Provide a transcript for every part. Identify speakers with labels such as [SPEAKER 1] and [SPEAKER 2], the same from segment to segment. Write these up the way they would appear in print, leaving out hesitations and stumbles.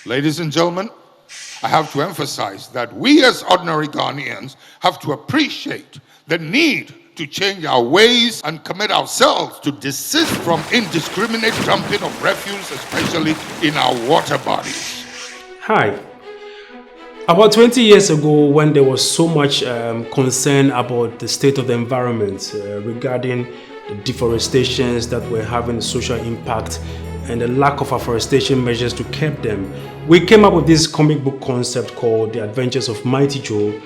[SPEAKER 1] Ladies and gentlemen, I have to emphasize that we as ordinary Ghanaians have to appreciate the need to change our ways and commit ourselves to desist from indiscriminate dumping of refuse, especially in our water bodies.
[SPEAKER 2] Hi. About 20 years ago, when there was so much concern about the state of the environment regarding the deforestations that were having social impact and the lack of afforestation measures to curb them, we came up with this comic book concept called The Adventures of Mighty Joe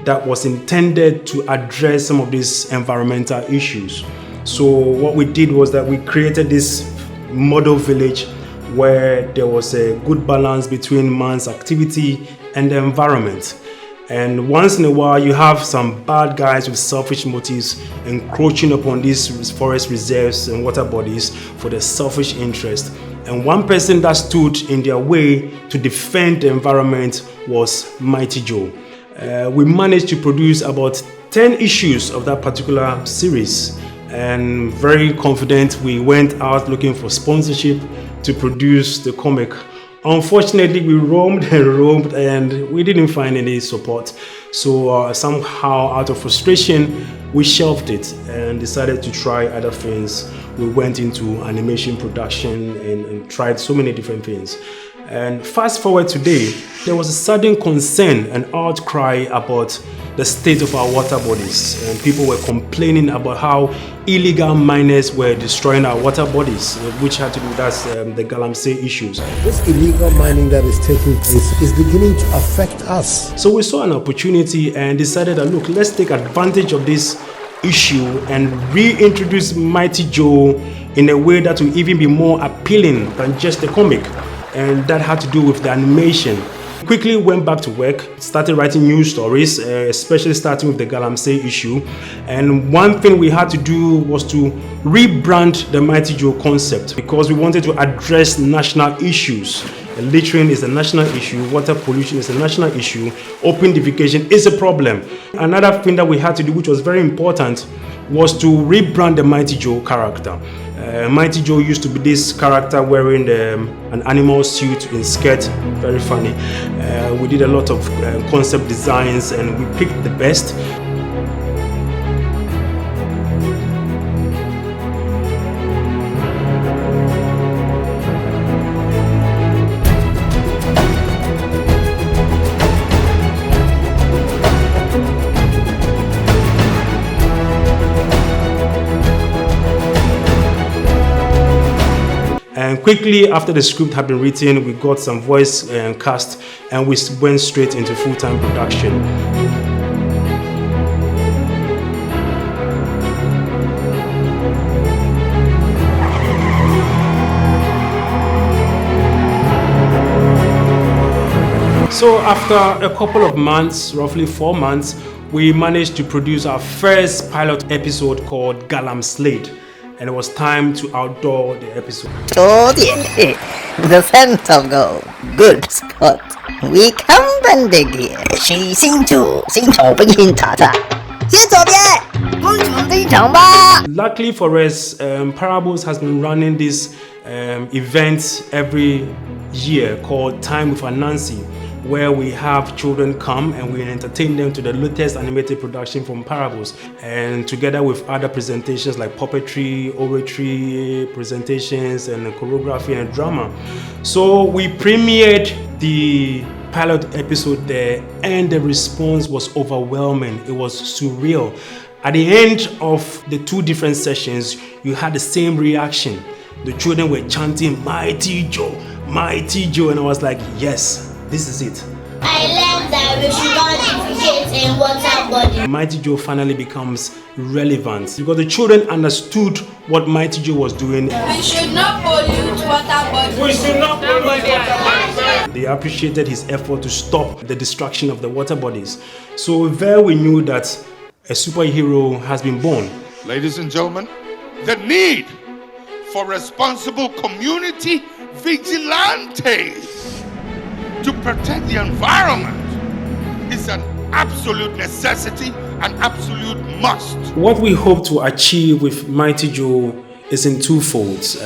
[SPEAKER 2] that was intended to address some of these environmental issues. So what we did was that we created this model village where there was a good balance between man's activity and the environment. And once in a while, you have some bad guys with selfish motives encroaching upon these forest reserves and water bodies for their selfish interest. And one person that stood in their way to defend the environment was Mighty Joe. We managed to produce about 10 issues of that particular series. And very confident, we went out looking for sponsorship to produce the comic. Unfortunately, we roamed and we didn't find any support. So somehow, out of frustration, we shelved it and decided to try other things. We went into animation production and tried so many different things. And fast forward today, there was a sudden concern and outcry about the state of our water bodies. And people were complaining about how illegal miners were destroying our water bodies, which had to do with the Galamsey issues.
[SPEAKER 3] This illegal mining that is taking place is beginning to affect us.
[SPEAKER 2] So we saw an opportunity and decided that, look, let's take advantage of this issue and reintroduce Mighty Joe in a way that will even be more appealing than just a comic. And that had to do with the animation. Quickly went back to work, started writing new stories, especially starting with the Galamsey issue. And one thing we had to do was to rebrand the Mighty Joe concept because we wanted to address national issues. Littering is a national issue, water pollution is a national issue, open defecation is a problem. Another thing that we had to do, which was very important, was to rebrand the Mighty Joe character. Mighty Joe used to be this character wearing an animal suit in skirt, very funny. We did a lot of concept designs and we picked the best. And quickly after the script had been written, we got some voice cast and we went straight into full-time production. So after a couple of months, roughly 4 months, we managed to produce our first pilot episode called Galamsey. And it was time to outdoor the episode.
[SPEAKER 4] Oh dear, the scent of gold. Good spot. We come banded here. 是新主，新手不应查查。先左边，公主进场吧。
[SPEAKER 2] Luckily for us, Parables has been running this event every year called Time with Anansi, where we have children come and we entertain them to the latest animated production from Parables, and together with other presentations like puppetry, oratory presentations, and choreography and drama. So we premiered the pilot episode there and the response was overwhelming. It was surreal. At the end of the 2 different sessions, you had the same reaction. The children were chanting, Mighty Joe, Mighty Joe, and I was like, yes, this is it.
[SPEAKER 5] I learned that we should not defecate in water bodies.
[SPEAKER 2] Mighty Joe finally becomes relevant because the children understood what Mighty Joe was doing.
[SPEAKER 6] We should not pollute water bodies. We should not pollute water bodies.
[SPEAKER 2] They appreciated his effort to stop the destruction of the water bodies. So there we knew that a superhero has been born.
[SPEAKER 1] Ladies and gentlemen, the need for responsible community vigilantes to protect the environment is an absolute necessity, an absolute must.
[SPEAKER 2] What we hope to achieve with Mighty Joe is in two folds.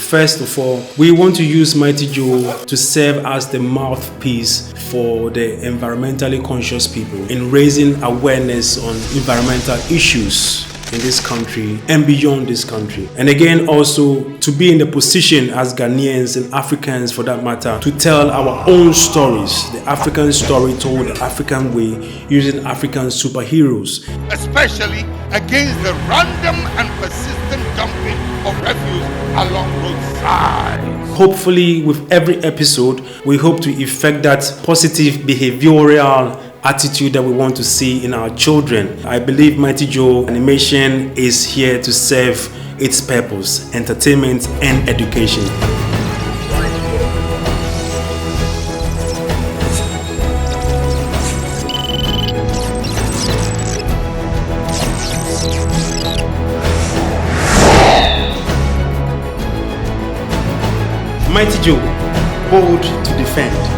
[SPEAKER 2] First of all, we want to use Mighty Joe to serve as the mouthpiece for the environmentally conscious people in raising awareness on environmental issues in this country and beyond this country. And again, also to be in the position as Ghanaians and Africans for that matter, to tell our own stories, the African story told the African way, using African superheroes.
[SPEAKER 1] Especially against the random and persistent dumping of refuse along roadsides.
[SPEAKER 2] Hopefully, with every episode, we hope to effect that positive behavioral attitude that we want to see in our children. I believe Mighty Joe Animation is here to serve its purpose, entertainment and education. Mighty Joe, bold to defend.